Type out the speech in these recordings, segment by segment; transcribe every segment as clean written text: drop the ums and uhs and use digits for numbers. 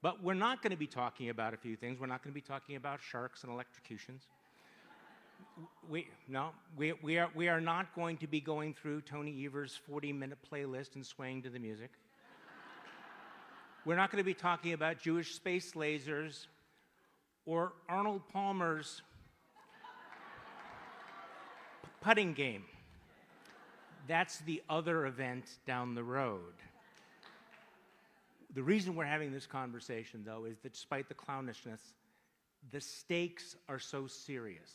But we're not going to be talking about a few things. We're not going to be talking about sharks and electrocutions. We are not going to be going through Tony Evers' 40-minute playlist and swaying to the music. We're not going to be talking about Jewish space lasers or Arnold Palmer's putting game. That's the other event down the road. The reason we're having this conversation, though, is that despite the clownishness, the stakes are so serious.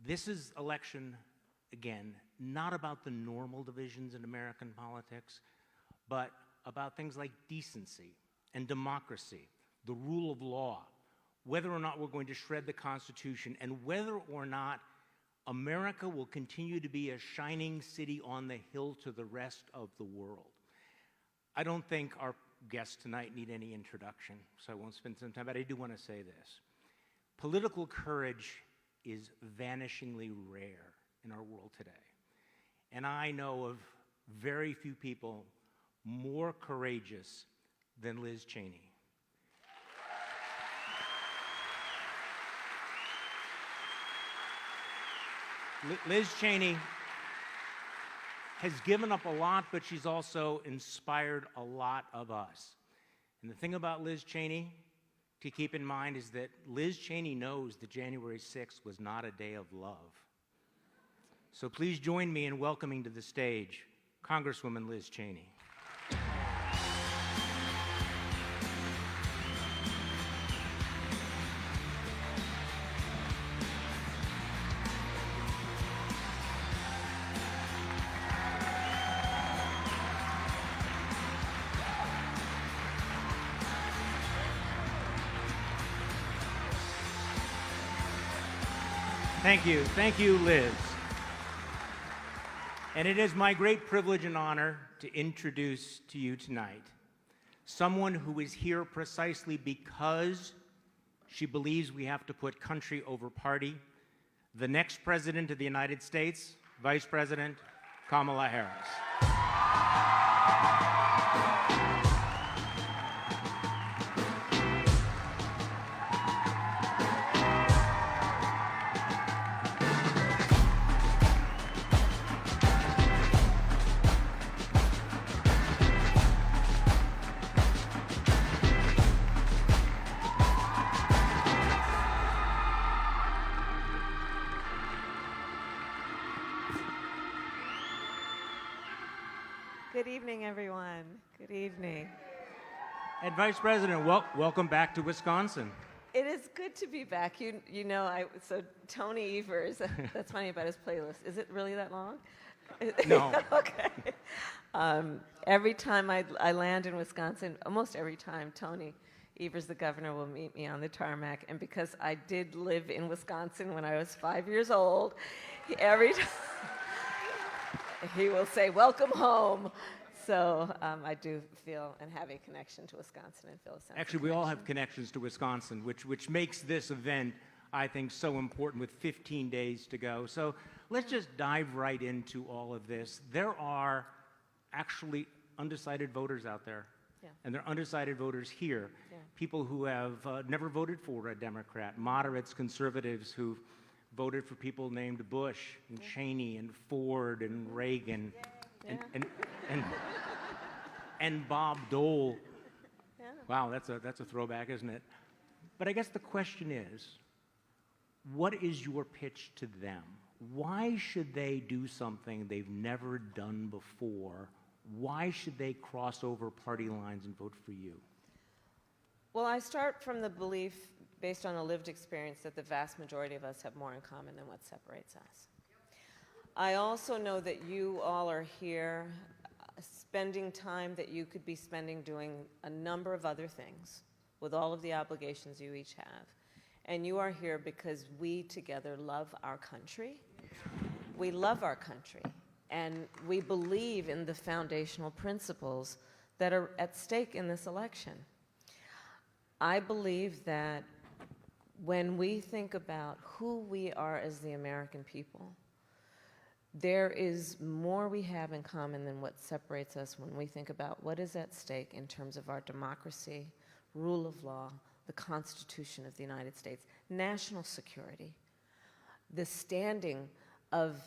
This is election, again, not about the normal divisions in American politics, but about things like decency and democracy, the rule of law, whether or not we're going to shred the Constitution, and whether or not America will continue to be a shining city on the hill to the rest of the world. I don't think our guests tonight need any introduction, so I won't spend some time, but I do want to say this. Political courage is vanishingly rare in our world today. And I know of very few people more courageous than Liz Cheney. Liz Cheney has given up a lot, but she's also inspired a lot of us. And the thing about Liz Cheney to keep in mind is that Liz Cheney knows that January 6th was not a day of love. So please join me in welcoming to the stage Congresswoman Liz Cheney. Thank you, Liz. And it is my great privilege and honor to introduce to you tonight someone who is here precisely because she believes we have to put country over party, the next President of the United States, Vice President Kamala Harris. Good evening, everyone. Good evening. And Vice President, welcome back to Wisconsin. It is good to be back. You know, so Tony Evers, that's funny about his playlist. Is it really that long? No. Okay. Every time I land in Wisconsin, almost every time, Tony Evers, the governor, will meet me on the tarmac. And because I did live in Wisconsin when I was 5 years old, every time he will say, "Welcome home." So I do feel and have a connection to Wisconsin and feel a sense Actually, we all have connections to Wisconsin, which makes this event, I think, so important with 15 days to go. So let's just dive right into all of this. There are actually undecided voters out there. Yeah. And there are undecided voters here. Yeah. People who have never voted for a Democrat, moderates, conservatives who voted for people named Bush and Cheney and Ford and Reagan and Bob Dole. Yeah. Wow, that's a throwback, isn't it? But I guess the question is, what is your pitch to them? Why should they do something they've never done before? Why should they cross over party lines and vote for you? Well, I start from the belief, based on a lived experience, that the vast majority of us have more in common than what separates us. I also know that you all are here spending time that you could be spending doing a number of other things with all of the obligations you each have. And you are here because we together love our country. We love our country, and we believe in the foundational principles that are at stake in this election. I believe that when we think about who we are as the American people, There is more we have in common than what separates us when we think about what is at stake in terms of our democracy, rule of law, the Constitution of the United States, national security, the standing of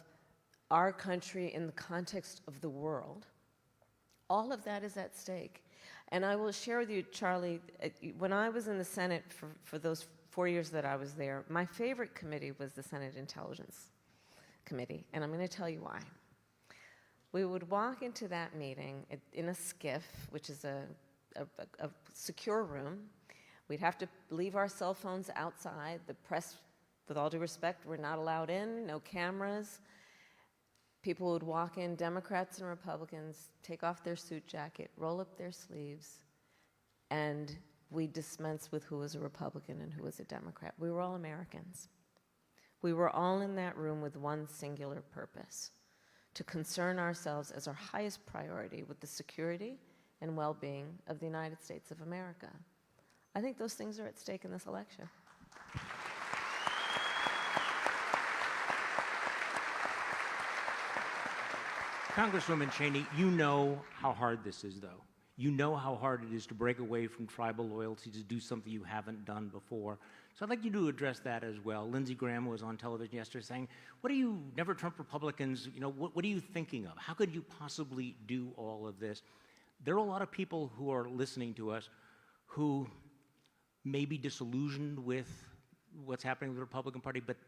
our country in the context of the world. All of that is at stake. And I will share with you, Charlie, when I was in the Senate for those 4 years that I was there, my favorite committee was the Senate Intelligence Committee, and I'm going to tell you why. We would walk into that meeting in a skiff, which is a secure room. We'd have to leave our cell phones outside. The press, with all due respect, were not allowed in, no cameras. People would walk in, Democrats and Republicans, take off their suit jacket, roll up their sleeves, and we'd dispense with who was a Republican and who was a Democrat. We were all Americans. We were all in that room with one singular purpose: to concern ourselves as our highest priority with the security and well-being of the United States of America. I think those things are at stake in this election. Congresswoman Cheney, you know how hard this is, though. You know how hard it is to break away from tribal loyalty, to do something you haven't done before. So I'd like you to address that as well. Lindsey Graham was on television yesterday saying, what are you, never Trump Republicans, what are you thinking of? How could you possibly do all of this? There are a lot of people who are listening to us who may be disillusioned with what's happening with the Republican Party, but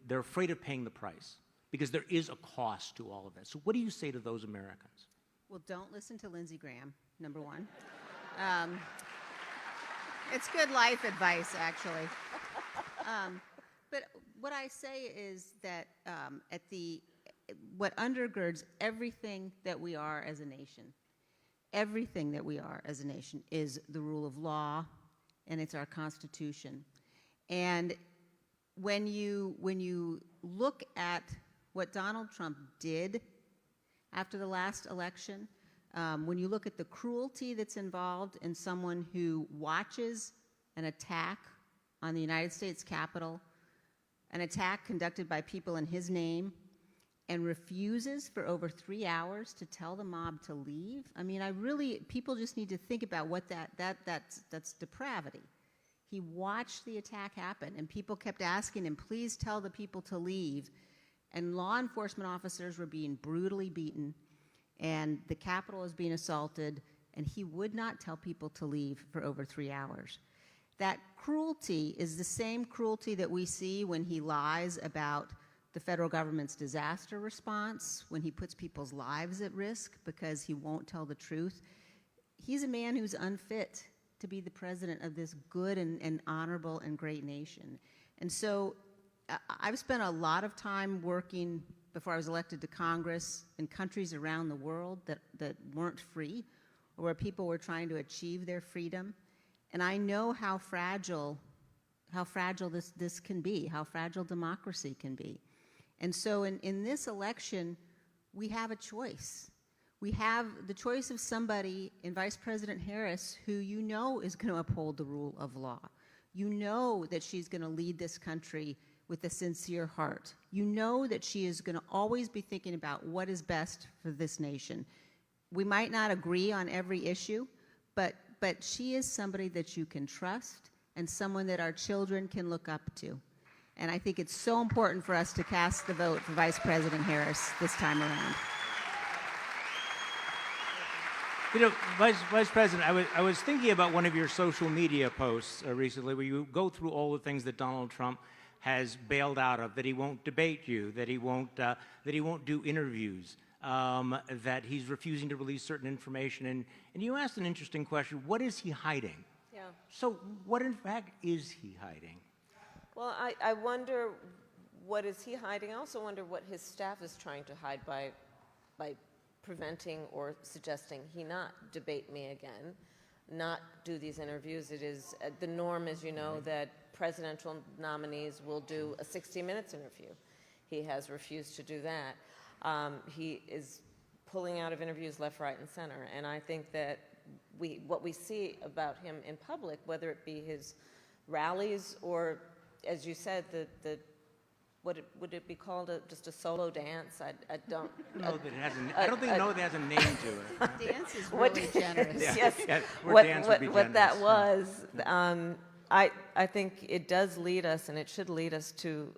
they're afraid of paying the price because there is a cost to all of that. So what do you say to those Americans? Well, don't listen to Lindsey Graham, number one. It's good life advice, actually. But what I say is that what undergirds everything that we are as a nation, everything that we are as a nation, is the rule of law, and it's our Constitution. And when you look at what Donald Trump did after the last election, when you look at the cruelty that's involved in someone who watches an attack on the United States Capitol, an attack conducted by people in his name, and refuses for over 3 hours to tell the mob to leave, I mean, people just need to think about what that's depravity. He watched the attack happen, and people kept asking him, please tell the people to leave. And law enforcement officers were being brutally beaten, and the Capitol was being assaulted, and he would not tell people to leave for over 3 hours. That cruelty is the same cruelty that we see when he lies about the federal government's disaster response, when he puts people's lives at risk because he won't tell the truth. He's a man who's unfit to be the president of this good and honorable and great nation. And so I've spent a lot of time working before I was elected to Congress in countries around the world that weren't free, or where people were trying to achieve their freedom. And I know how fragile this can be, how fragile democracy can be. And so in this election, we have a choice. We have the choice of somebody in Vice President Harris who you know is going to uphold the rule of law. You know that she's going to lead this country with a sincere heart. You know that she is going to always be thinking about what is best for this nation. We might not agree on every issue, but she is somebody that you can trust and someone that our children can look up to. And I think it's so important for us to cast the vote for Vice President Harris this time around. Vice President, I was thinking about one of your social media posts recently where you go through all the things that Donald Trump has bailed out of, that he won't debate you, that he won't do interviews, that he's refusing to release certain information. And you asked an interesting question, what is he hiding? Yeah. So what in fact is he hiding? Well, I wonder what is he hiding. I also wonder what his staff is trying to hide by preventing or suggesting he not debate me again, not do these interviews. It is the norm, as you know, that presidential nominees will do a 60 Minutes interview. He has refused to do that. He is pulling out of interviews left, right, and center. And I think that what we see about him in public, whether it be his rallies or, as you said, the would it be called just a solo dance? I don't. know that it has a, I don't think know that it has a name to it. Dance is What- really generous. Yes, where dance would be what that generous. was, I think it does lead us, and it should lead us to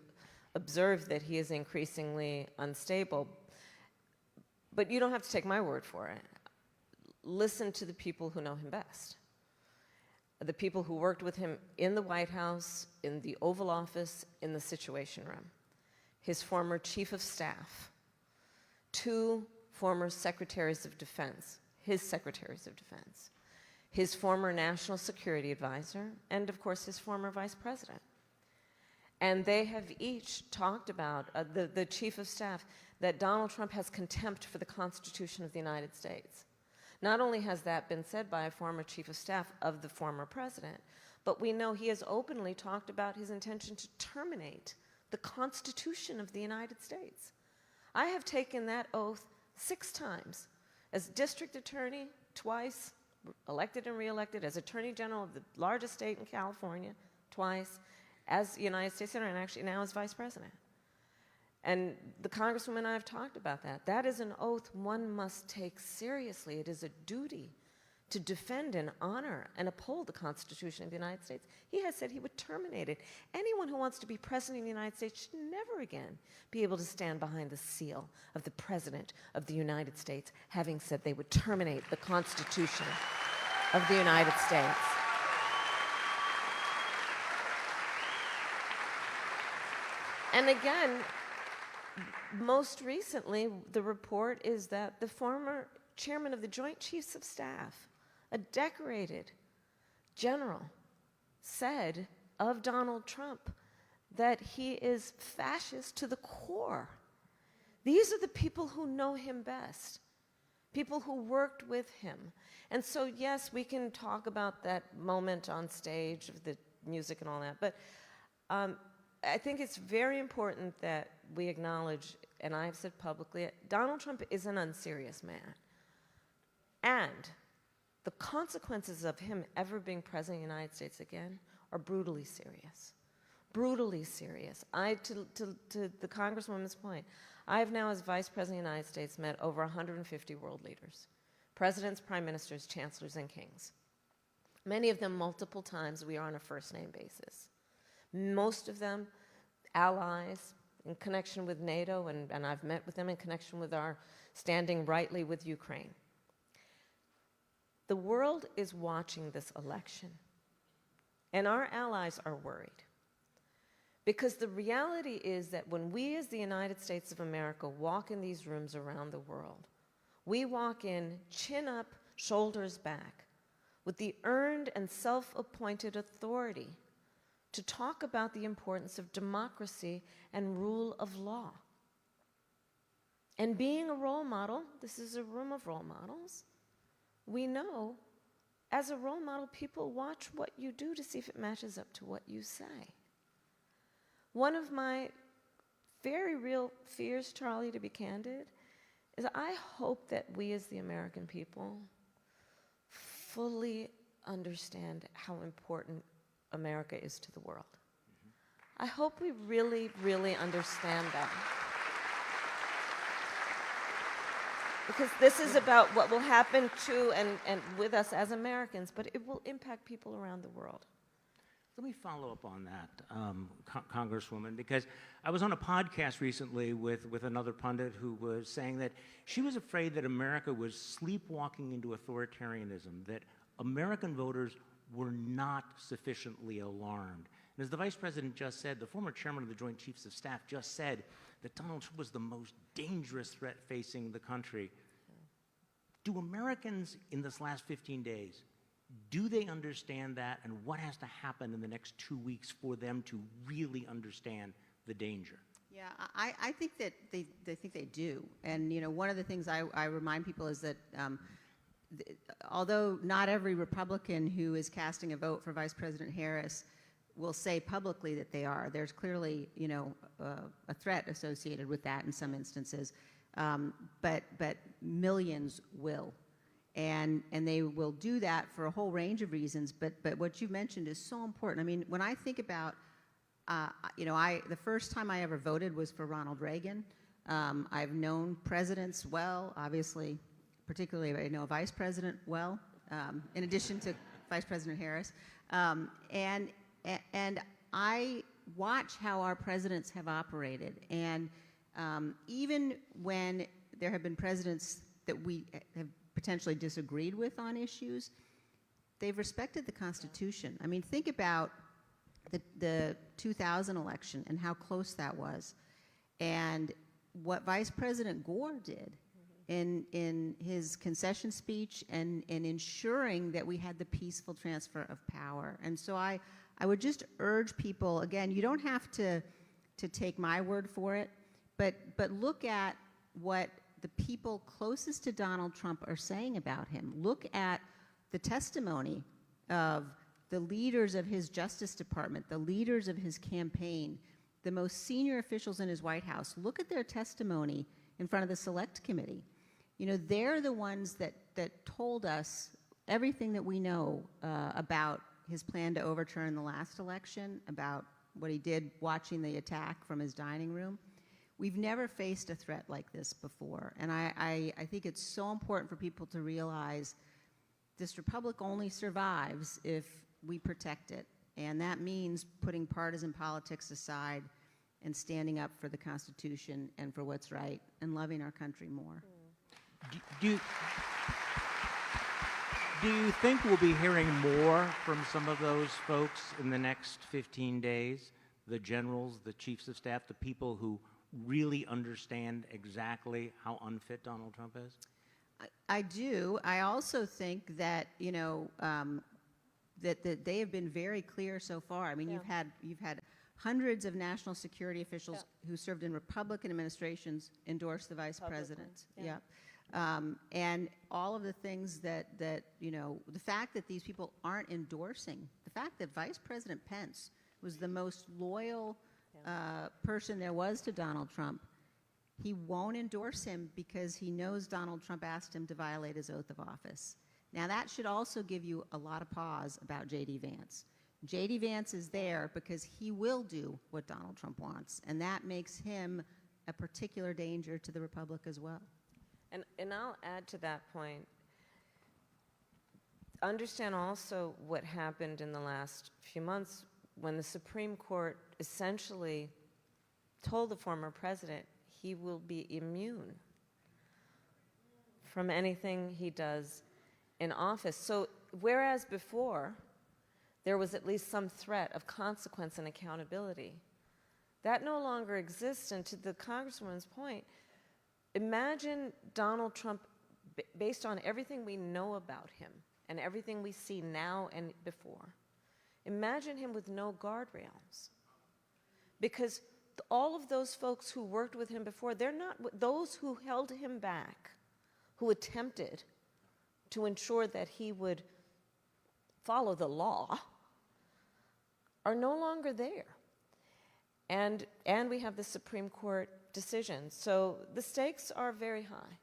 observe that he is increasingly unstable. But you don't have to take my word for it. Listen to the people who know him best. The people who worked with him in the White House, in the Oval Office, in the Situation Room. His former chief of staff, 2 former secretaries of defense, his secretaries of defense, his former national security advisor, and of course his former vice president. And they have each talked about, the chief of staff, that Donald Trump has contempt for the Constitution of the United States. Not only has that been said by a former chief of staff of the former president, but we know he has openly talked about his intention to terminate the Constitution of the United States. I have taken that oath 6 times as district attorney, twice, elected and reelected, as attorney general of the largest state in California, twice, as United States Senator, and actually now as vice president. And the Congresswoman and I have talked about that. That is an oath one must take seriously. It is a duty to defend and honor and uphold the Constitution of the United States. He has said he would terminate it. Anyone who wants to be president of the United States should never again be able to stand behind the seal of the President of the United States, having said they would terminate the Constitution of the United States. And again, most recently, the report is that the former chairman of the Joint Chiefs of Staff, a decorated general, said of Donald Trump that he is fascist to the core. These are the people who know him best, people who worked with him. And so, yes, we can talk about that moment on stage of the music and all that, but I think it's very important that we acknowledge, and I've said publicly, Donald Trump is an unserious man. And the consequences of him ever being president of the United States again are brutally serious. Brutally serious. To the Congresswoman's point, I have now, as Vice President of the United States, met over 150 world leaders, presidents, prime ministers, chancellors, and kings. Many of them multiple times. We are on a first-name basis. Most of them allies in connection with NATO, and I've met with them in connection with our standing rightly with Ukraine. The world is watching this election, and our allies are worried. Because the reality is that when we as the United States of America walk in these rooms around the world, we walk in chin up, shoulders back, with the earned and self-appointed authority to talk about the importance of democracy and rule of law. And being a role model, this is a room of role models, we know as a role model, people watch what you do to see if it matches up to what you say. One of my very real fears, Charlie, to be candid, is I hope that we as the American people fully understand how important America is to the world. I hope we really, really understand that. Because this is about what will happen to and with us as Americans, but it will impact people around the world. Let me follow up on that, Congresswoman, because I was on a podcast recently with another pundit who was saying that she was afraid that America was sleepwalking into authoritarianism, that American voters were not sufficiently alarmed. And as the Vice President just said, the former chairman of the Joint Chiefs of Staff just said that Donald Trump was the most dangerous threat facing the country. Do Americans in this last 15 days, do they understand that, and what has to happen in the next 2 weeks for them to really understand the danger? Yeah, I think that they think they do. And, you know, one of the things I remind people is that although not every Republican who is casting a vote for Vice President Harris will say publicly that they are, there's clearly, you know, a threat associated with that in some instances. But millions will. And they will do that for a whole range of reasons, but what you mentioned is so important. I mean, when I think about, the first time I ever voted was for Ronald Reagan. I've known presidents well, obviously, particularly I know Vice President well, in addition to Vice President Harris. And I watch how our presidents have operated. And even when there have been presidents that we have potentially disagreed with on issues, they've respected the Constitution. I mean, think about the 2000 election and how close that was, and what Vice President Gore did in his concession speech and in ensuring that we had the peaceful transfer of power. And so I would just urge people, again, you don't have to take my word for it, but look at what the people closest to Donald Trump are saying about him. Look at the testimony of the leaders of his Justice Department, the leaders of his campaign, the most senior officials in his White House. Look at their testimony in front of the Select Committee. You know, they're the ones that told us everything that we know about his plan to overturn the last election, about what he did watching the attack from his dining room. We've never faced a threat like this before, and I think it's so important for people to realize this republic only survives if we protect it, and that means putting partisan politics aside and standing up for the Constitution and for what's right and loving our country more. Do you think we'll be hearing more from some of those folks in the next 15 days? The generals, the chiefs of staff, the people who really understand exactly how unfit Donald Trump is? I do. I also think that, you know, that they have been very clear so far. I mean, Yeah. you've had hundreds of national security officials who served in Republican administrations endorse the vice president. Yeah. And all of the things that you know, the fact that these people aren't endorsing, the fact that Vice President Pence was the most loyal person there was to Donald Trump, he won't endorse him because he knows Donald Trump asked him to violate his oath of office. Now, that should also give you a lot of pause about J.D. Vance. J.D. Vance is there because he will do what Donald Trump wants, and that makes him a particular danger to the Republic as well. And I'll add to that point. Understand also what happened in the last few months when the Supreme Court essentially told the former president he will be immune from anything he does in office. So whereas before there was at least some threat of consequence and accountability, that no longer exists. And to the Congresswoman's point, imagine Donald Trump, based on everything we know about him and everything we see now and before, imagine him with no guardrails. Because all of those folks who worked with him before, they're not those who held him back, who attempted to ensure that he would follow the law, are no longer there. And we have the Supreme Court decision. So the stakes are very high.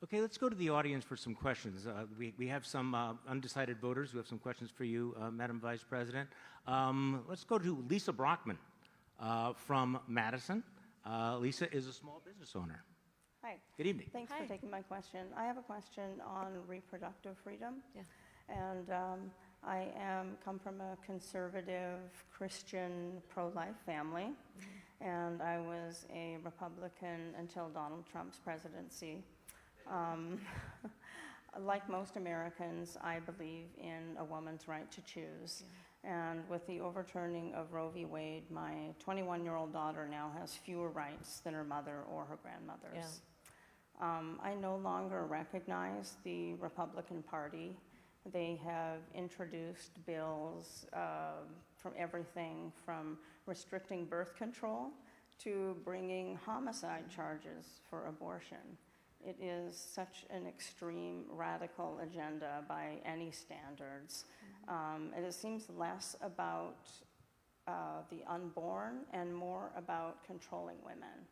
Okay, let's go to the audience for some questions. We have some undecided voters who have some questions for you, Madam Vice President. Let's go to Lisa Brockman from Madison. Lisa is a small business owner. Hi. Good evening. Thanks Hi. for taking my question. I have a question on reproductive freedom. Yeah. And I come from a conservative, Christian, pro-life family. And I was a Republican until Donald Trump's presidency. Like most Americans, I believe in a woman's right to choose. And with the overturning of Roe v. Wade, my 21-year-old daughter now has fewer rights than her mother or her grandmother's. I no longer recognize the Republican Party. They have introduced bills from everything from restricting birth control to bringing homicide charges for abortion. It is such an extreme, radical agenda by any standards. And it seems less about the unborn and more about controlling women.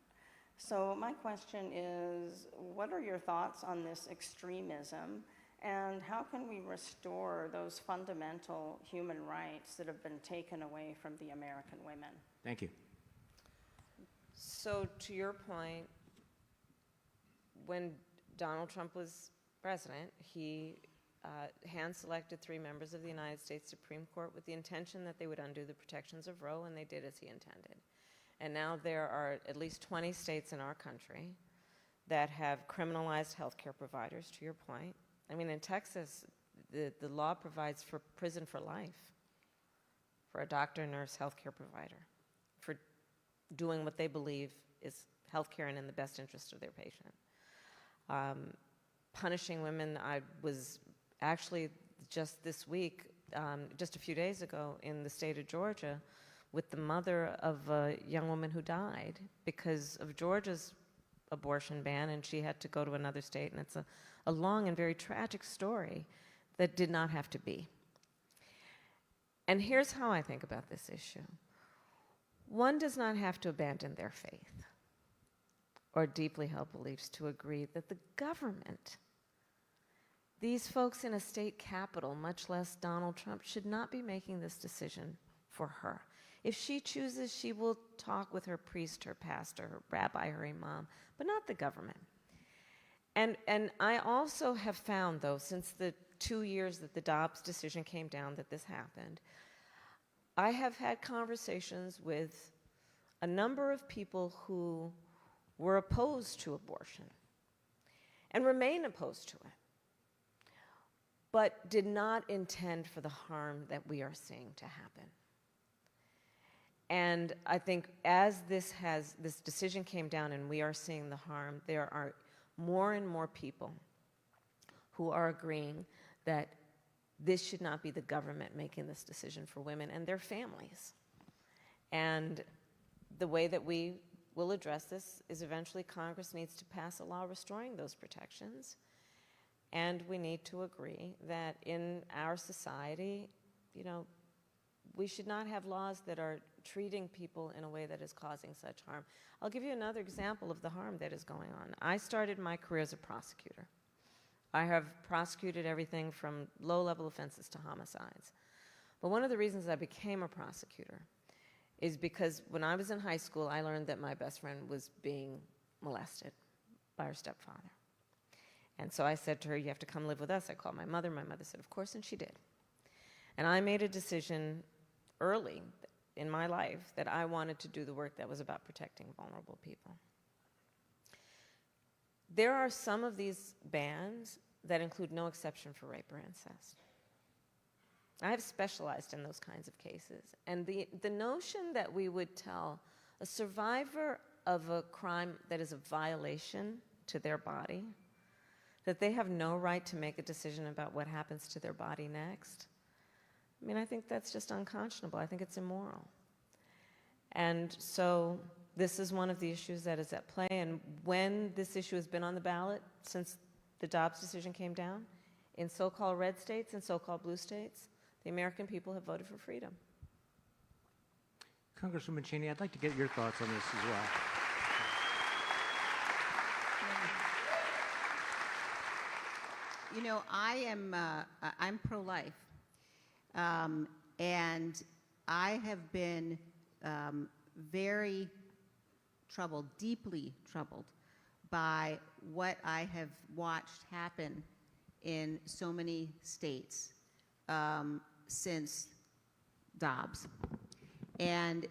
So my question is, what are your thoughts on this extremism? And how can we restore those fundamental human rights that have been taken away from the American women? Thank you. So to your point, when Donald Trump was president, he hand-selected 3 members of the United States Supreme Court with the intention that they would undo the protections of Roe, and they did as he intended. And now there are at least 20 states in our country that have criminalized healthcare providers, to your point. I mean, in Texas, the law provides for prison for life for a doctor, nurse, healthcare provider for doing what they believe is healthcare and in the best interest of their patient. Punishing women, I was actually just this week, just a few days ago, in the state of Georgia with the mother of a young woman who died because of Georgia's abortion ban, and she had to go to another state, and it's a long and very tragic story that did not have to be. And here's how I think about this issue. One does not have to abandon their faith or deeply held beliefs to agree that the government, these folks in a state capital, much less Donald Trump, should not be making this decision for her. If she chooses, she will talk with her priest, her pastor, her rabbi, her imam, but not the government. And I also have found, though, since the 2 years that the Dobbs decision came down that this happened, I have had conversations with a number of people who were opposed to abortion and remain opposed to it, but did not intend for the harm that we are seeing to happen. And I think as this decision came down and we are seeing the harm, there are more and more people who are agreeing that this should not be the government making this decision for women and their families. And the way that we will address this is eventually Congress needs to pass a law restoring those protections. And we need to agree that in our society, you know, we should not have laws that are treating people in a way that is causing such harm. I'll give you another example of the harm that is going on. I started my career as a prosecutor. I have prosecuted everything from low-level offenses to homicides. But one of the reasons I became a prosecutor is because when I was in high school, I learned that my best friend was being molested by her stepfather. And so I said to her, you have to come live with us. I called my mother. My mother said, of course, and she did. And I made a decision early in my life that I wanted to do the work that was about protecting vulnerable people. There are some of these bans that include no exception for rape or incest. I have specialized in those kinds of cases. And the notion that we would tell a survivor of a crime that is a violation to their body, that they have no right to make a decision about what happens to their body next, I mean, I think that's just unconscionable. I think it's immoral. And so this is one of the issues that is at play. And when this issue has been on the ballot since the Dobbs decision came down, in so-called red states and so-called blue states, the American people have voted for freedom. Congresswoman Cheney, I'd like to get your thoughts on this as well. You know, I'm pro-life, and I have been very troubled, deeply troubled, by what I have watched happen in so many states since Dobbs. And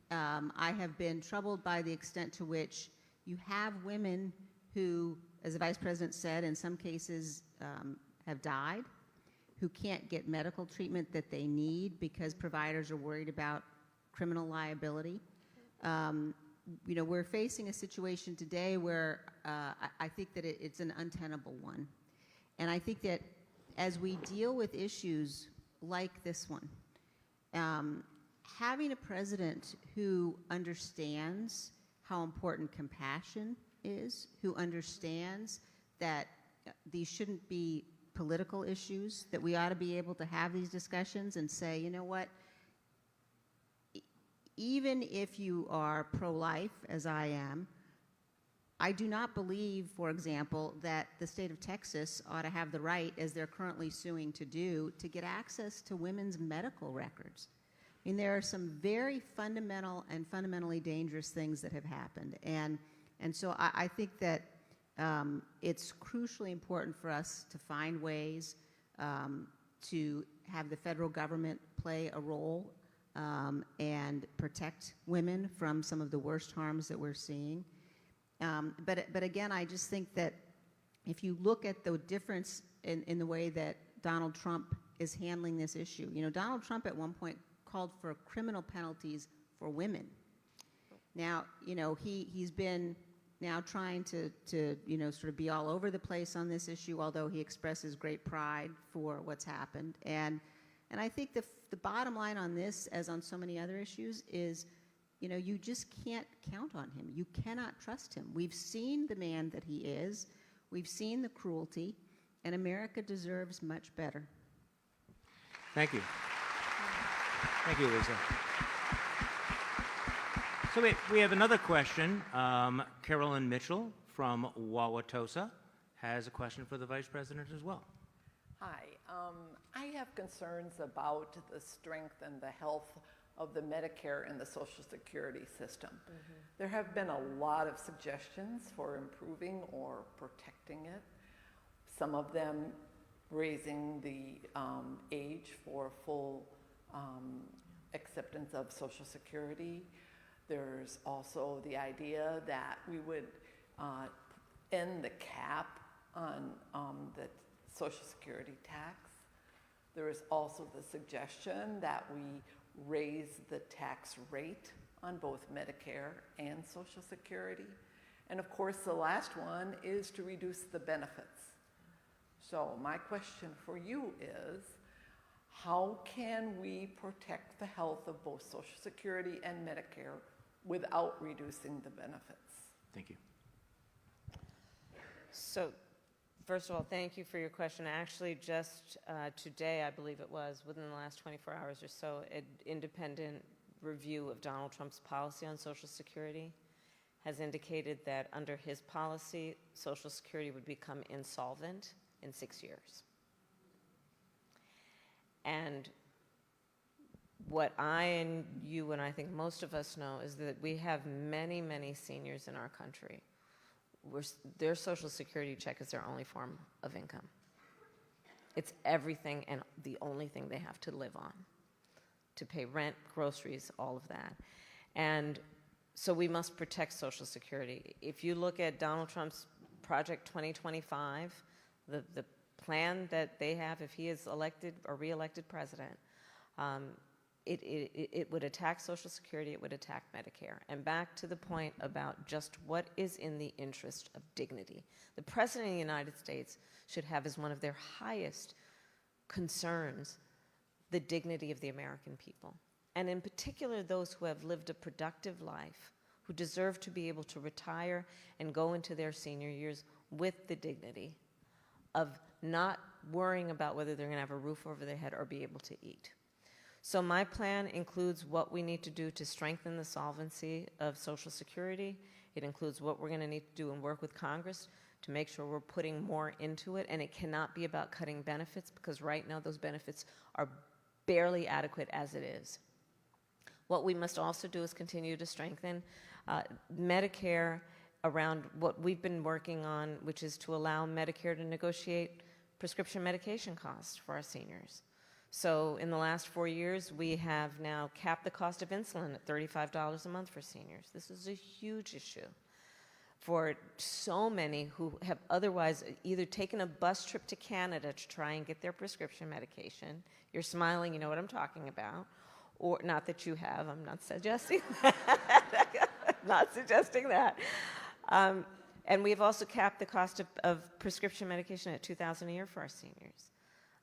I have been troubled by the extent to which you have women who, as the Vice President said, in some cases have died, who can't get medical treatment that they need because providers are worried about criminal liability. You know, we're facing a situation today where I think that it's an untenable one. And I think that as we deal with issues like this one, having a president who understands how important compassion is, who understands that these shouldn't be political issues, that we ought to be able to have these discussions and say, you know what, even if you are pro-life, as I am, I do not believe, for example, that the state of Texas ought to have the right, as they're currently suing to do, to get access to women's medical records. I mean, there are some very fundamental and fundamentally dangerous things that have happened. And so I think that it's crucially important for us to find ways to have the federal government play a role and protect women from some of the worst harms that we're seeing. But again, I just think that if you look at the difference in the way that Donald Trump is handling this issue, you know, Donald Trump at one point called for criminal penalties for women. Now, you know, he's been now trying to you know, sort of be all over the place on this issue, although he expresses great pride for what's happened. And I think the bottom line on this, as on so many other issues, is, you know, you just can't count on him. You cannot trust him. We've seen the man that he is. We've seen the cruelty, and America deserves much better. Thank you. Thank you, Lisa. So we have another question. Carolyn Mitchell from Wauwatosa has a question for the Vice President as well. Hi. I have concerns about the strength and the health of the Medicare and the Social Security system. Mm-hmm. There have been a lot of suggestions for improving or protecting it. Some of them raising the age for full acceptance of Social Security. There's also the idea that we would end the cap on the Social Security tax. There is also the suggestion that we raise the tax rate on both Medicare and Social Security. And of course, the last one is to reduce the benefits. So my question for you is, how can we protect the health of both Social Security and Medicare without reducing the benefits? Thank you. So, first of all, thank you for your question. Actually, just today, I believe it was, within the last 24 hours or so, an independent review of Donald Trump's policy on Social Security has indicated that under his policy, Social Security would become insolvent in 6 years. And what I and you and I think most of us know is that we have many, many seniors in our country where their Social Security check is their only form of income. It's everything and the only thing they have to live on, to pay rent, groceries, all of that. And so we must protect Social Security. If you look at Donald Trump's Project 2025, the plan that they have if he is elected or re-elected president, it would attack Social Security, it would attack Medicare. And back to the point about just what is in the interest of dignity. The President of the United States should have as one of their highest concerns the dignity of the American people. And in particular, those who have lived a productive life, who deserve to be able to retire and go into their senior years with the dignity of not worrying about whether they're going to have a roof over their head or be able to eat. So my plan includes what we need to do to strengthen the solvency of Social Security. It includes what we're going to need to do and work with Congress to make sure we're putting more into it. And it cannot be about cutting benefits, because right now those benefits are barely adequate as it is. What we must also do is continue to strengthen Medicare around what we've been working on, which is to allow Medicare to negotiate prescription medication costs for our seniors. So in the last 4 years, we have now capped the cost of insulin at $35 a month for seniors. This is a huge issue for so many who have otherwise either taken a bus trip to Canada to try and get their prescription medication. You're smiling, you know what I'm talking about. Or not that you have, I'm not suggesting that. Not suggesting that. And we've also capped the cost of prescription medication at $2,000 a year for our seniors.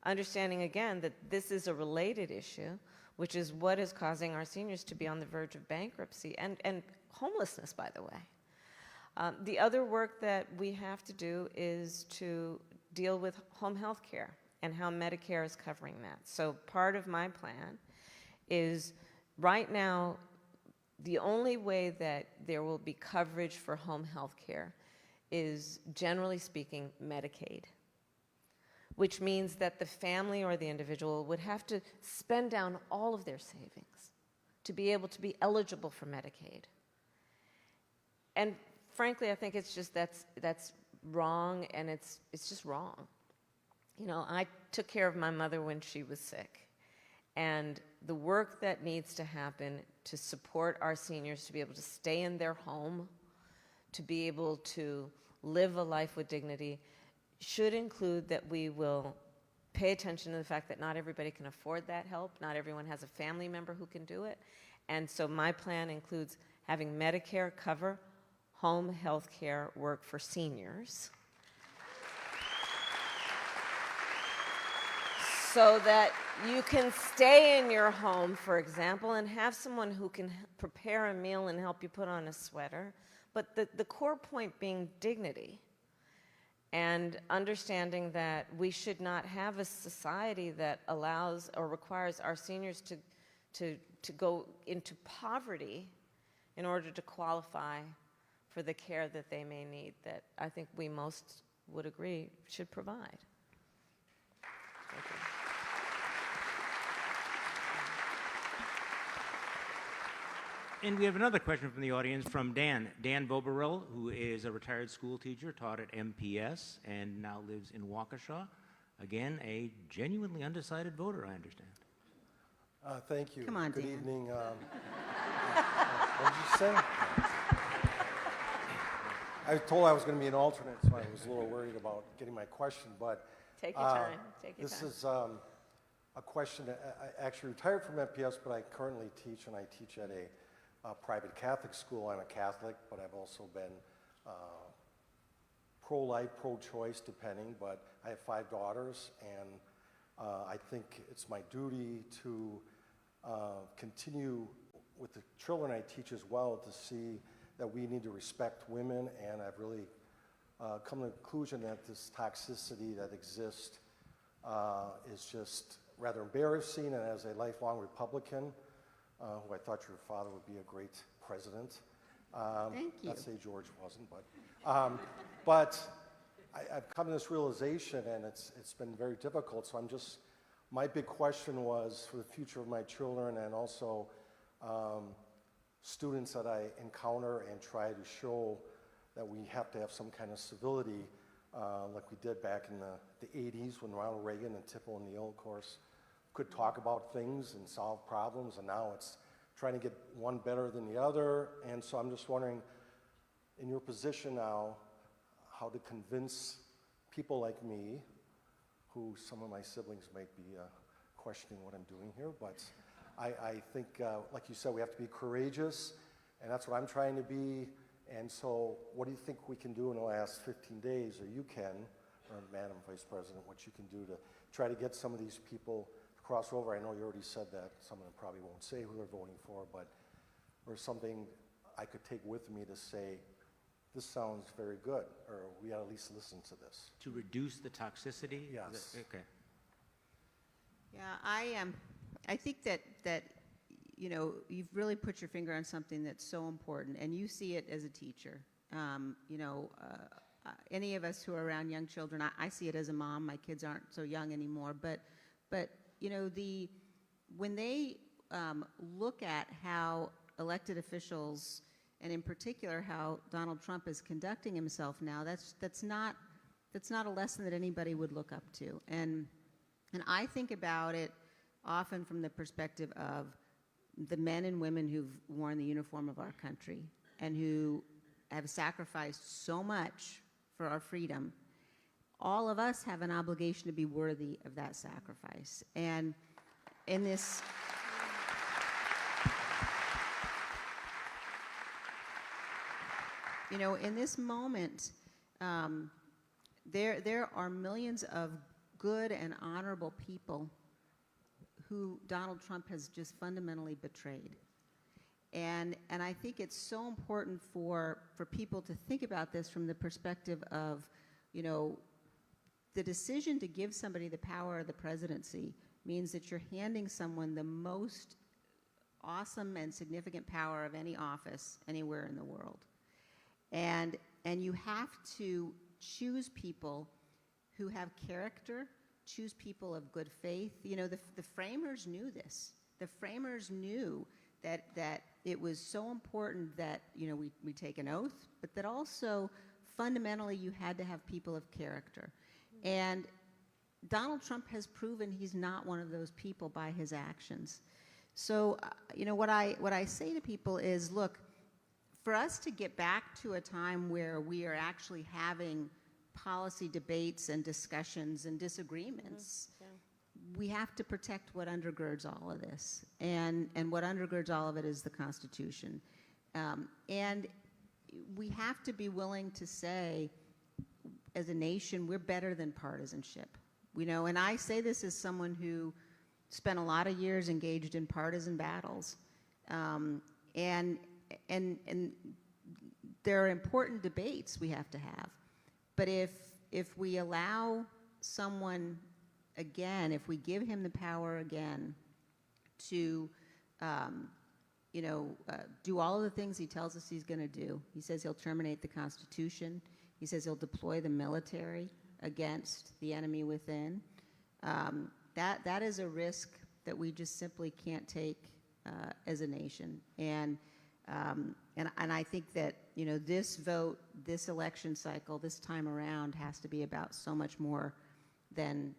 Understanding again that this is a related issue, which is what is causing our seniors to be on the verge of bankruptcy and homelessness, by the way. The other work that we have to do is to deal with home health care and how Medicare is covering that. So part of my plan is right now, the only way that there will be coverage for home health care is, generally speaking, Medicaid, which means that the family or the individual would have to spend down all of their savings to be able to be eligible for Medicaid. And frankly, I think it's just that's wrong, and it's just wrong. You know, I took care of my mother when she was sick, and the work that needs to happen to support our seniors to be able to stay in their home, to be able to live a life with dignity, should include that we will pay attention to the fact that not everybody can afford that help, not everyone has a family member who can do it, and so my plan includes having Medicare cover home health care work for seniors, so that you can stay in your home, for example, and have someone who can prepare a meal and help you put on a sweater. But the core point being dignity, and understanding that we should not have a society that allows or requires our seniors to go into poverty in order to qualify for the care that they may need, that I think we most would agree should provide. Thank you. And we have another question from the audience from Dan. Dan Boberell, who is a retired school teacher, taught at MPS, and now lives in Waukesha. Again, a genuinely undecided voter, I understand. Thank you. Come on, Good Dan. evening. What did you say? I was told I was going to be an alternate, so I was a little worried about getting my question, but Take your time. Take your this time. is a question. I actually retired from MPS, but I currently teach, and I teach at a private Catholic school. I'm a Catholic, but I've also been pro-life, pro-choice, depending, but I have 5 daughters, and I think it's my duty to continue with the children I teach as well, to see that we need to respect women, and I've really come to the conclusion that this toxicity that exists is just rather embarrassing, and as a lifelong Republican, who I thought your father would be a great president. Thank you. Not to say George wasn't, but I've come to this realization, and it's been very difficult. So my big question was for the future of my children, and also students that I encounter, and try to show that we have to have some kind of civility, like we did back in the 80s when Ronald Reagan and Tip O'Neill, of course, could talk about things and solve problems, and now it's trying to get one better than the other. And so I'm just wondering, in your position now, how to convince people like me, who some of my siblings might be questioning what I'm doing here, but I think, like you said, we have to be courageous, and that's what I'm trying to be. And so what do you think we can do in the last 15 days, or you can, or Madam Vice President, what you can do to try to get some of these people to cross over? I know you already said that. Some of them probably won't say who they're voting for, but or something I could take with me to say, this sounds very good, or we ought to at least listen to this. To reduce the toxicity? Is Yes. that- okay. Yeah, I think that you know, you've really put your finger on something that's so important, and you see it as a teacher. You know, any of us who are around young children, I see it as a mom. My kids aren't so young anymore, but you know, when they look at how elected officials, and in particular how Donald Trump is conducting himself now, that's not a lesson that anybody would look up to. And I think about it often from the perspective of the men and women who've worn the uniform of our country and who have sacrificed so much for our freedom. All of us have an obligation to be worthy of that sacrifice. And in this, you know, in this moment, there are millions of good and honorable people who Donald Trump has just fundamentally betrayed. And I think it's so important for people to think about this from the perspective of, you know, the decision to give somebody the power of the presidency means that you're handing someone the most awesome and significant power of any office anywhere in the world. And you have to choose people who have character, choose people of good faith. You know, the framers knew this. The framers knew that it was so important that, you know, we take an oath, but that also fundamentally you had to have people of character. And Donald Trump has proven he's not one of those people by his actions. So, you know, what I say to people is, look, for us to get back to a time where we are actually having policy debates and discussions and disagreements, we have to protect what undergirds all of this. And what undergirds all of it is the Constitution. And we have to be willing to say, as a nation, we're better than partisanship. You know, and I say this as someone who spent a lot of years engaged in partisan battles. And there are important debates we have to have. But if we allow someone, again, if we give him the power again to, you know, do all of the things he tells us he's going to do. He says he'll terminate the Constitution. He says he'll deploy the military against the enemy within. That is a risk that we just simply can't take as a nation. And I think that, you know, this vote, this election cycle, this time around has to be about so much more than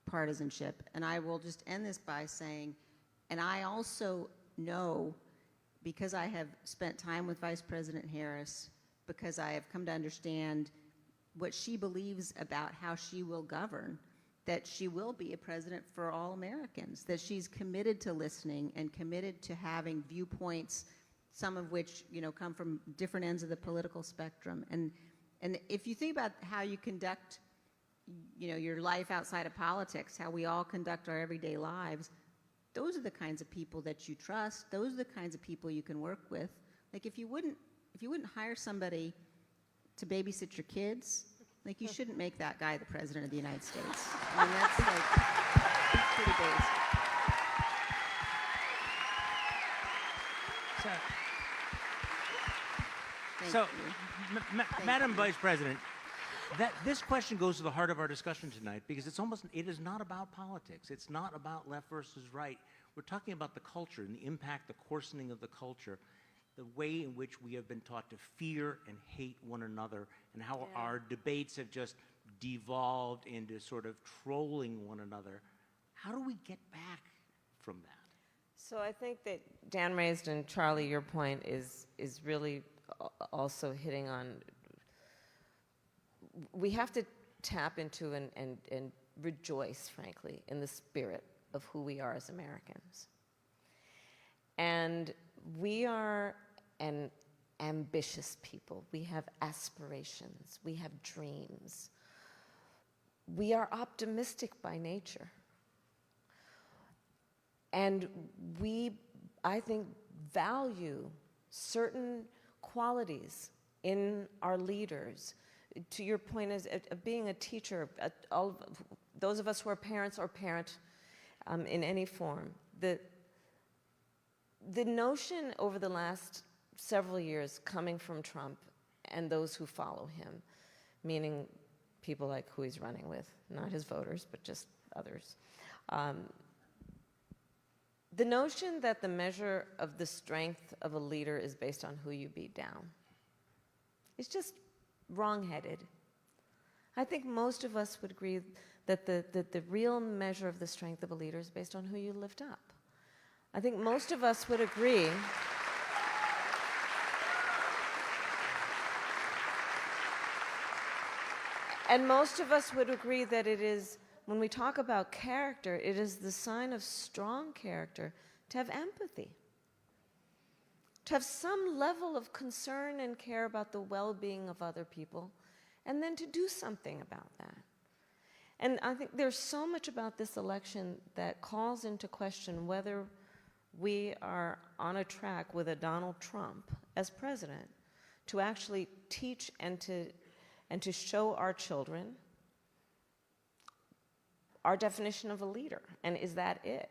partisanship. And I will just end this by saying, and I also know, because I have spent time with Vice President Harris, because I have come to understand what she believes about how she will govern, that she will be a president for all Americans, that she's committed to listening and committed to having viewpoints, some of which, you know, come from different ends of the political spectrum. And if you think about how you conduct, you know, your life outside of politics, how we all conduct our everyday lives, those are the kinds of people that you trust. Those are the kinds of people you can work with. Like, if you wouldn't hire somebody to babysit your kids, like, you shouldn't make that guy the president of the United States. I mean, that's like pretty basic. So, Madam Vice President, this question goes to the heart of our discussion tonight, because it is not about politics. It's not about left versus right. We're talking about the culture and the impact, the coarsening of the culture, the way in which we have been taught to fear and hate one another, and how our debates have just devolved into sort of trolling one another. How do we get back from that? So I think that Dan raised, and Charlie, your point is really also hitting on, we have to tap into and rejoice, frankly, in the spirit of who we are as Americans. And we are an ambitious people. We have aspirations. We have dreams. We are optimistic by nature. And we, I think, value certain qualities in our leaders. To your point of being a teacher, those of us who are parents or parent in any form, the notion over the last several years coming from Trump and those who follow him, meaning people like who he's running with, not his voters, but just others, the notion that the measure of the strength of a leader is based on who you beat down is just wrong-headed. I think most of us would agree that the real measure of the strength of a leader is based on who you lift up. I think most of us would agree and most of us would agree that it is, when we talk about character, it is the sign of strong character to have empathy, to have some level of concern and care about the well-being of other people, and then to do something about that. And I think there's so much about this election that calls into question whether we are on a track with a Donald Trump as president to actually teach and to show our children our definition of a leader, and is that it?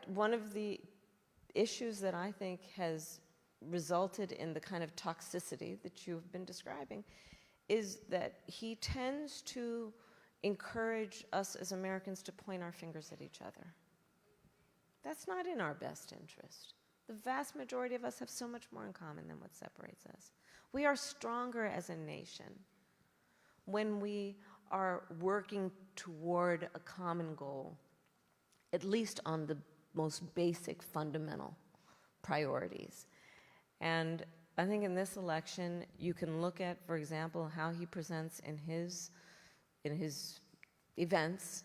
One of the issues that I think has resulted in the kind of toxicity that you've been describing is that he tends to encourage us as Americans to point our fingers at each other. That's not in our best interest. The vast majority of us have so much more in common than what separates us. We are stronger as a nation when we are working toward a common goal, at least on the most basic fundamental priorities. And I think in this election, you can look at, for example, how he presents in his events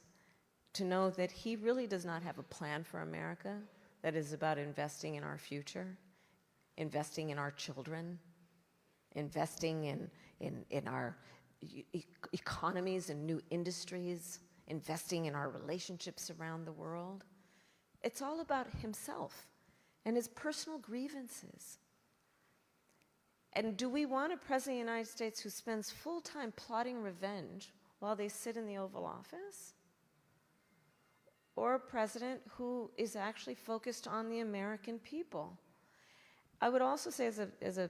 to know that he really does not have a plan for America that is about investing in our future, investing in our children, investing in our economies and new industries, investing in our relationships around the world. It's all about himself and his personal grievances. And do we want a president of the United States who spends full time plotting revenge while they sit in the Oval Office? Or a president who is actually focused on the American people? I would also say as a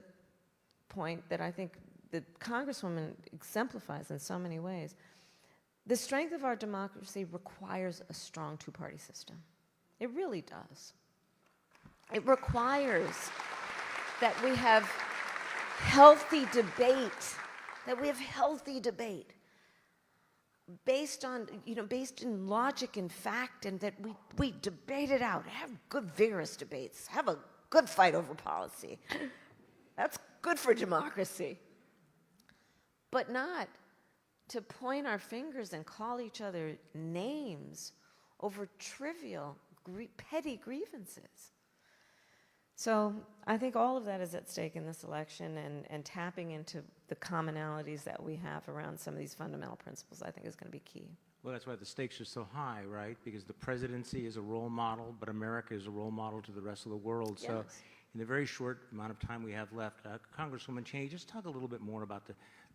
point that I think the Congresswoman exemplifies in so many ways, the strength of our democracy requires a strong two-party system. It really does. It requires that we have healthy debate, based on, based in logic and fact, and that we debate it out, have good vigorous debates, have a good fight over policy. That's good for democracy. But not to point our fingers and call each other names over trivial, petty grievances. So I think all of that is at stake in this election, and tapping into the commonalities that we have around some of these fundamental principles, I think, is going to be key. Well, that's why the stakes are so high, right? Because the presidency is a role model, but America is a role model to the rest of the world. Yes. So in the very short amount of time we have left, Congresswoman Cheney, just talk a little bit more about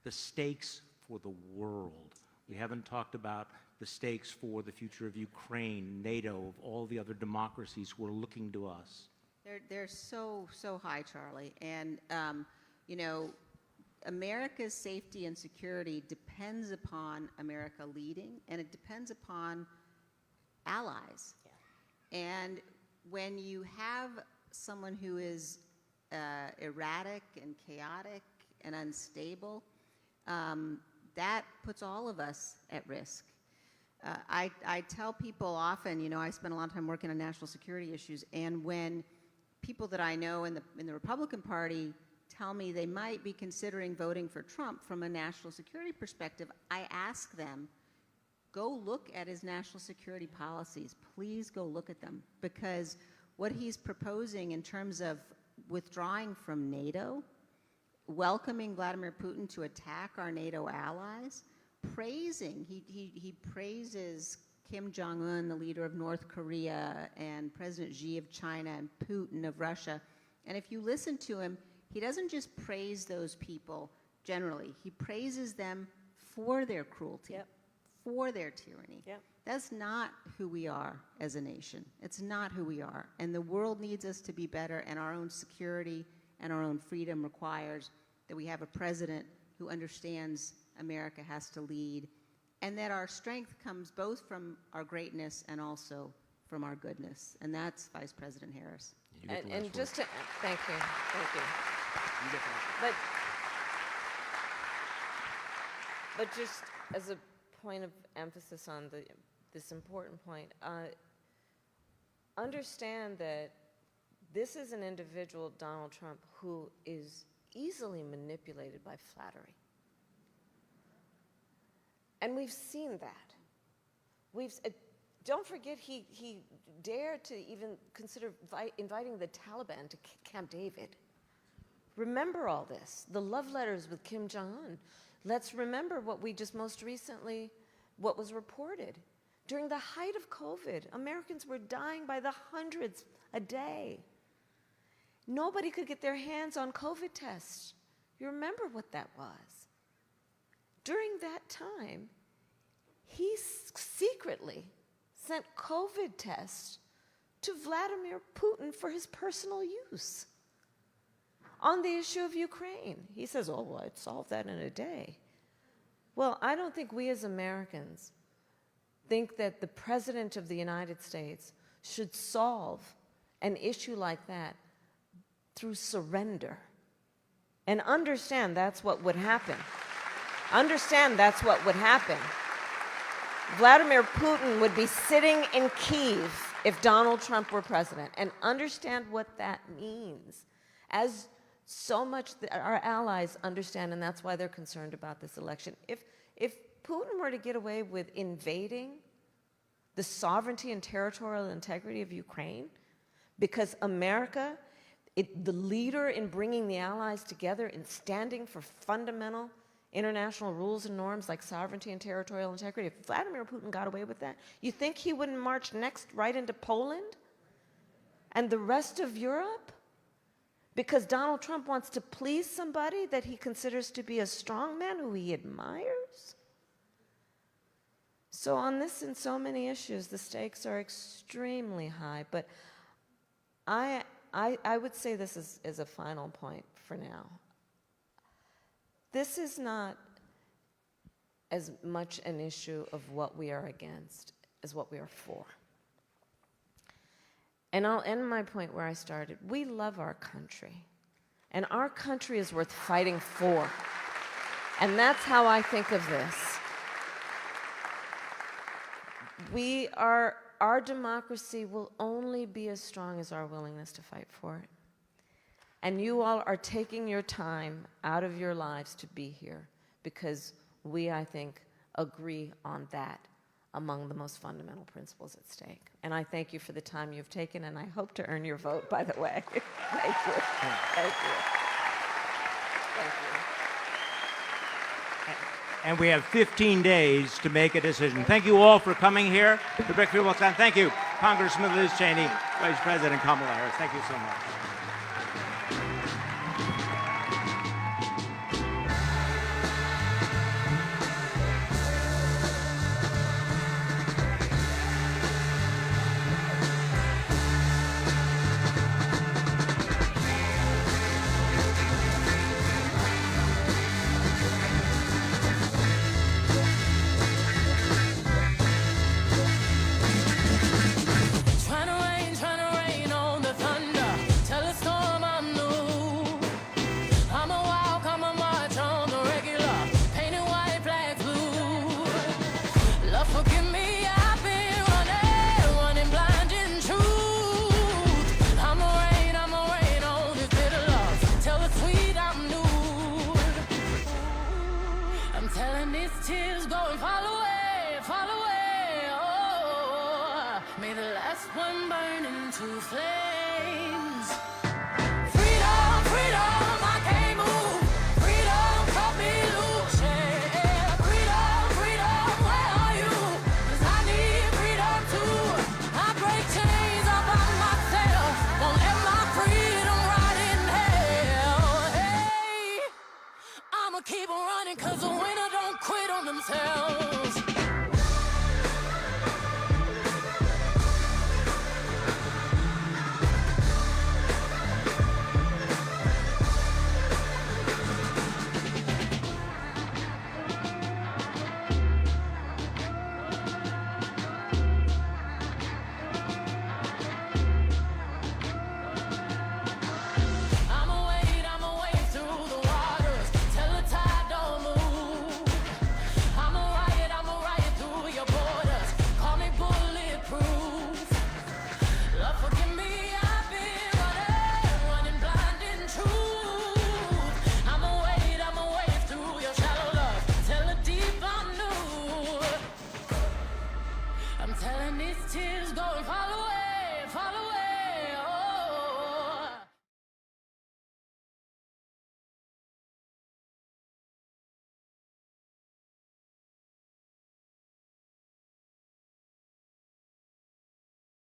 the stakes for the world. We haven't talked about the stakes for the future of Ukraine, NATO, of all the other democracies who are looking to us. They're so high, Charlie. And, America's safety and security depends upon America leading, and it depends upon allies. Yeah. And when you have someone who is erratic and chaotic and unstable, that puts all of us at risk. I tell people often, I spend a lot of time working on national security issues, and when people that I know in the Republican Party tell me they might be considering voting for Trump from a national security perspective, I ask them, go look at his national security policies. Please go look at them, because what he's proposing in terms of withdrawing from NATO, welcoming Vladimir Putin to attack our NATO allies, he praises Kim Jong-un, the leader of North Korea, and President Xi of China, and Putin of Russia. And if you listen to him, he doesn't just praise those people generally. He praises them for their cruelty, Yep. for their tyranny. Yep. That's not who we are as a nation. It's not who we are. And the world needs us to be better, and our own security and our own freedom requires that we have a president who understands America has to lead, and that our strength comes both from our greatness and also from our goodness. And that's Vice President Harris. You get the last And word. just to, thank you. You get the last word. But just as a point of emphasis on this important point, understand that this is an individual, Donald Trump, who is easily manipulated by flattery. And we've seen that. Don't forget, he dared to even consider inviting the Taliban to Camp David. Remember all this, the love letters with Kim Jong-un. Let's remember what we just most recently, what was reported. During the height of COVID, Americans were dying by the hundreds a day. Nobody could get their hands on COVID tests. You remember what that was. During that time, he secretly sent COVID tests to Vladimir Putin for his personal use. on the issue of Ukraine. He says, oh, well, I'd solve that in a day. Well, I don't think we as Americans think that the President of the United States should solve an issue like that through surrender. And understand that's what would happen. Understand that's what would happen. Vladimir Putin would be sitting in Kyiv if Donald Trump were president. And understand what that means. As so much that our allies understand, and that's why they're concerned about this election. If Putin were to get away with invading the sovereignty and territorial integrity of Ukraine, because America, the leader in bringing the allies together and standing for fundamental international rules and norms like sovereignty and territorial integrity, if Vladimir Putin got away with that, you think he wouldn't march next right into Poland and the rest of Europe? Because Donald Trump wants to please somebody that he considers to be a strong man who he admires? So on this and so many issues, the stakes are extremely high. But I would say this is a final point for now. This is not as much an issue of what we are against as what we are for. And I'll end my point where I started. We love our country. And our country is worth fighting for. And that's how I think of this. Our democracy will only be as strong as our willingness to fight for it. And you all are taking your time out of your lives to be here because we, I think, agree on that among the most fundamental principles at stake. And I thank you for the time you've taken, and I hope to earn your vote, by the way. Thank you. Thank you. Thank you. And we have 15 days to make a decision. Thank you all for coming here to Brickfield Wilson. Thank you, Congressman Liz Cheney, Vice President Kamala Harris. Thank you so much. May the last one burn into flames. Freedom, freedom, I can't move. Freedom, cut me loose. Yeah. Freedom, freedom, where are you? 'Cause I need freedom too. I break chains all by myself. Won't let my freedom rot in hell. Hey, I'ma keep on running 'cause the winner don't quit on themselves. Forgive me.